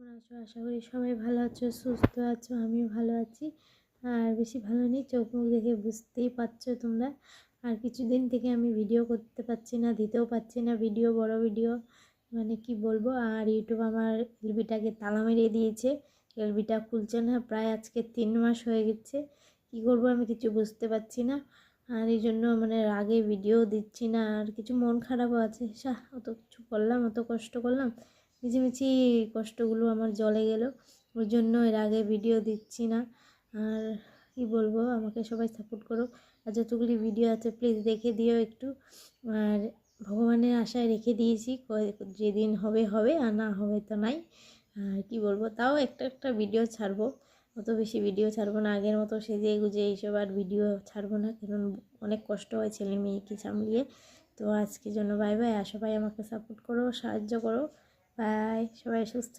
কেমন আছো? আশা করি সবাই ভালো আছো, সুস্থ আছো। আমিও ভালো আছি। আর বেশি ভালো নেই, চোখ মুখ দেখে বুঝতেই পারছো তোমরা। আর কিছুদিন থেকে আমি ভিডিও করতে পারছি না, দিতেও পারছি না ভিডিও, বড় ভিডিও। মানে কি বলবো। আর ইউটিউব আমার এলবিটাকে তালা মেরে দিয়েছে, এলবিটা খুলছে না। প্রায় আজকে 3 মাস হয়ে গেছে। কি করব আমি কিছু বুঝতে পারছি না। আর এই জন্য মানে রাগে ভিডিও দিচ্ছি না। আর কিছু মন খারাপও আছে। অত কিছু করলাম, অত কষ্ট করলাম, মিছিমিছি কষ্টগুলো আমার জলে গেল। ওই জন্য এর আগে ভিডিও দিচ্ছি না। আর কি বলবো, আমাকে সবাই সাপোর্ট করো। আর যতগুলি ভিডিও আছে প্লিজ দেখে দিও একটু। আর ভগবানের আশায় রেখে দিয়েছি, যেদিন হবে হবে, আর না হবে তো নাই। আর কি বলবো, তাও একটা একটা ভিডিও ছাড়বো, অত বেশি ভিডিও ছাড়বো না। আগের মতো সেজে গুজে এইসব আর ভিডিও ছাড়বো না, কারণ অনেক কষ্ট হয় ছেলে মেয়েকে সামলিয়ে। তো আজকের জন্য বাই বাই। আর সবাই আমাকে সাপোর্ট করো, সাহায্য করো। বাই। সবাই সুস্থ